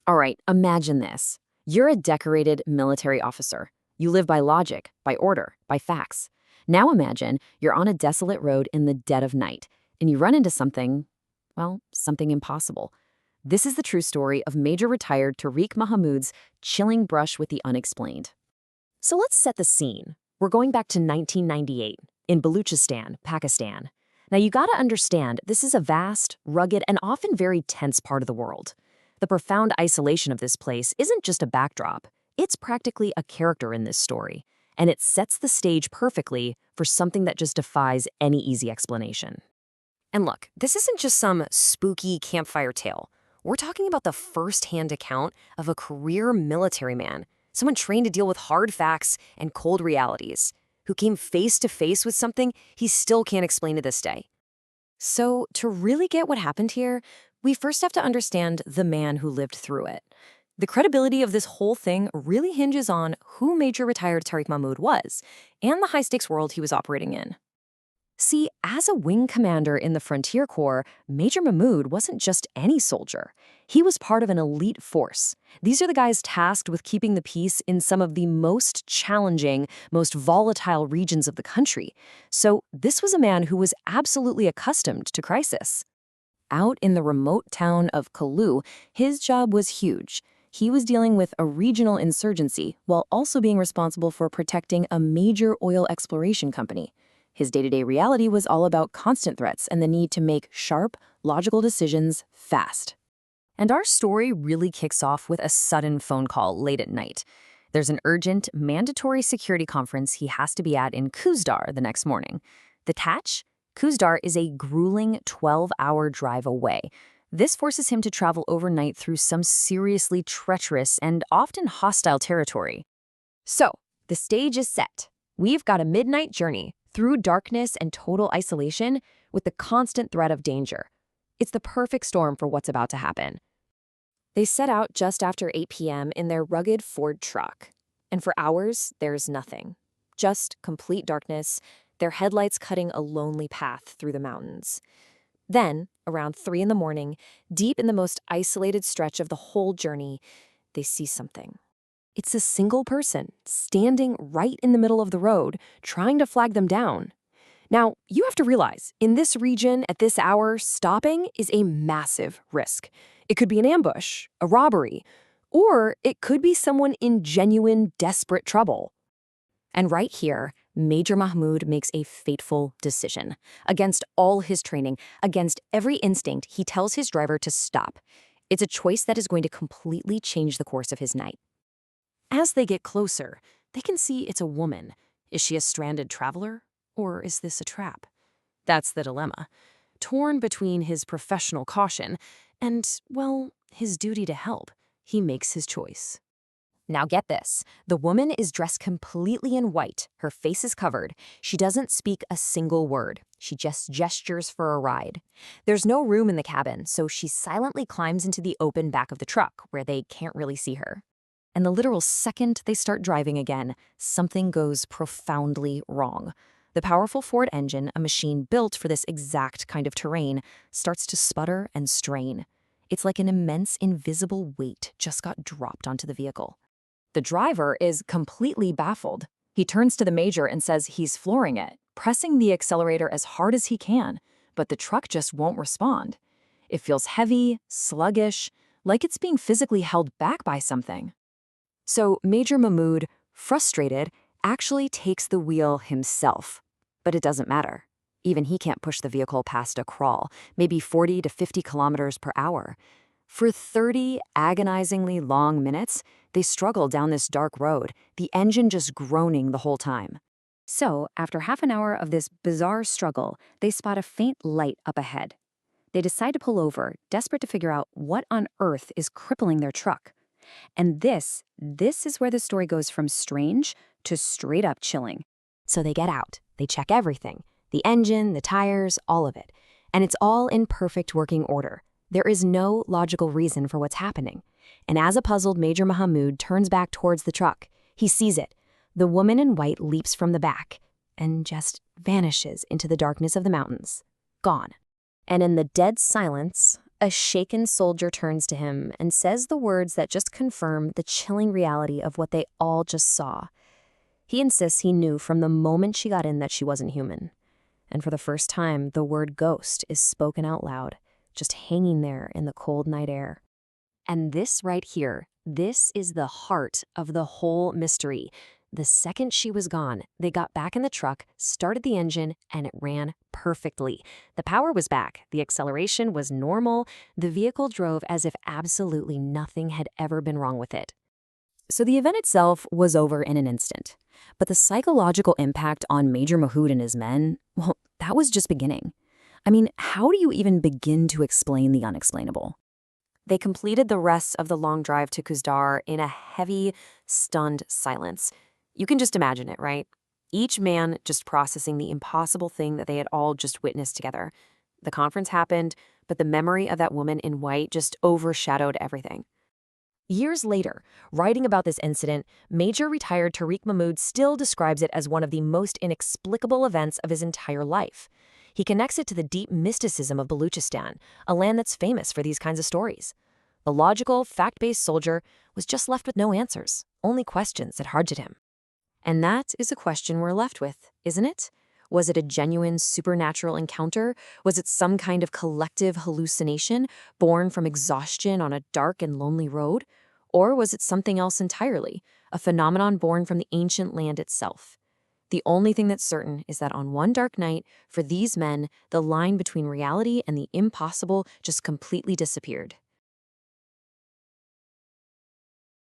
All right, imagine this. You're a decorated military officer. You live by logic, by order, by facts. Now imagine you're on a desolate road in the dead of night, and you run into something, well, something impossible. This is the true story of Major Retired Tariq Mahmoud's chilling brush with the unexplained. So let's set the scene. We're going back to 1998 in Baluchistan, Pakistan. Now you gotta understand, this is a vast, rugged, and often very tense part of the world. The profound isolation of this place isn't just a backdrop, it's practically a character in this story, and it sets the stage perfectly for something that just defies any easy explanation. And look, this isn't just some spooky campfire tale. We're talking about the first-hand account of a career military man, someone trained to deal with hard facts and cold realities, who came face to face with something he still can't explain to this day. So, to really get what happened here, we first have to understand the man who lived through it. The credibility of this whole thing really hinges on who Major Retired Tariq Mahmoud was and the high-stakes world he was operating in. See, as a wing commander in the Frontier Corps, Major Mahmoud wasn't just any soldier. He was part of an elite force. These are the guys tasked with keeping the peace in some of the most challenging, most volatile regions of the country. So this was a man who was absolutely accustomed to crisis. Out in the remote town of Kalu, his job was huge. He was dealing with a regional insurgency while also being responsible for protecting a major oil exploration company. His day-to-day reality was all about constant threats and the need to make sharp, logical decisions fast. And our story really kicks off with a sudden phone call late at night. There's an urgent, mandatory security conference he has to be at in Kuzdar the next morning. The catch? Kuzdar is a grueling 12-hour drive away. This forces him to travel overnight through some seriously treacherous and often hostile territory. So, the stage is set. We've got a midnight journey through darkness and total isolation with the constant threat of danger. It's the perfect storm for what's about to happen. They set out just after 8 p.m. in their rugged Ford truck. And for hours, there's nothing. Just complete darkness, their headlights cutting a lonely path through the mountains. Then, around 3 in the morning, deep in the most isolated stretch of the whole journey, they see something. It's a single person standing right in the middle of the road, trying to flag them down. Now, you have to realize, in this region, at this hour, stopping is a massive risk. It could be an ambush, a robbery, or it could be someone in genuine, desperate trouble. And right here, Major Mahmoud makes a fateful decision. Against all his training, against every instinct, he tells his driver to stop. It's a choice that is going to completely change the course of his night. As they get closer, they can see it's a woman. Is she a stranded traveler, or is this a trap? That's the dilemma. Torn between his professional caution and, well, his duty to help, he makes his choice. Now get this. The woman is dressed completely in white. Her face is covered. She doesn't speak a single word. She just gestures for a ride. There's no room in the cabin, so she silently climbs into the open back of the truck, where they can't really see her. And the literal second they start driving again, something goes profoundly wrong. The powerful Ford engine, a machine built for this exact kind of terrain, starts to sputter and strain. It's like an immense invisible weight just got dropped onto the vehicle. The driver is completely baffled. He turns to the major and says he's flooring it, pressing the accelerator as hard as he can, but the truck just won't respond. It feels heavy, sluggish, like it's being physically held back by something. So Major Mahmoud, frustrated, actually takes the wheel himself. But it doesn't matter. Even he can't push the vehicle past a crawl, maybe 40 to 50 kilometers per hour. For 30 agonizingly long minutes, they struggle down this dark road, the engine just groaning the whole time. So, after half an hour of this bizarre struggle, they spot a faint light up ahead. They decide to pull over, desperate to figure out what on earth is crippling their truck. And this is where the story goes from strange to straight up chilling. So they get out, they check everything, the engine, the tires, all of it. And it's all in perfect working order. There is no logical reason for what's happening. And as a puzzled Major Mahmoud turns back towards the truck, he sees it. The woman in white leaps from the back and just vanishes into the darkness of the mountains. Gone. And in the dead silence, A shaken soldier turns to him and says the words that just confirm the chilling reality of what they all just saw. He insists he knew from the moment she got in that she wasn't human. And for the first time, the word ghost is spoken out loud, just hanging there in the cold night air. And this right here, this is the heart of the whole mystery. The second she was gone, they got back in the truck, started the engine, and it ran perfectly. The power was back, the acceleration was normal, the vehicle drove as if absolutely nothing had ever been wrong with it. So the event itself was over in an instant. But the psychological impact on Major Mahood and his men, well, that was just beginning. I mean, how do you even begin to explain the unexplainable? They completed the rest of the long drive to Kuzdar in a heavy, stunned silence. You can just imagine it, right? Each man just processing the impossible thing that they had all just witnessed together. The conference happened, but the memory of that woman in white just overshadowed everything. Years later, writing about this incident, Major retired Tariq Mahmoud still describes it as one of the most inexplicable events of his entire life. He connects it to the deep mysticism of Baluchistan, a land that's famous for these kinds of stories. The logical, fact-based soldier was just left with no answers, only questions that haunted him. And that is a question we're left with, isn't it? Was it a genuine supernatural encounter? Was it some kind of collective hallucination born from exhaustion on a dark and lonely road? Or was it something else entirely, a phenomenon born from the ancient land itself? The only thing that's certain is that on one dark night, for these men, the line between reality and the impossible just completely disappeared.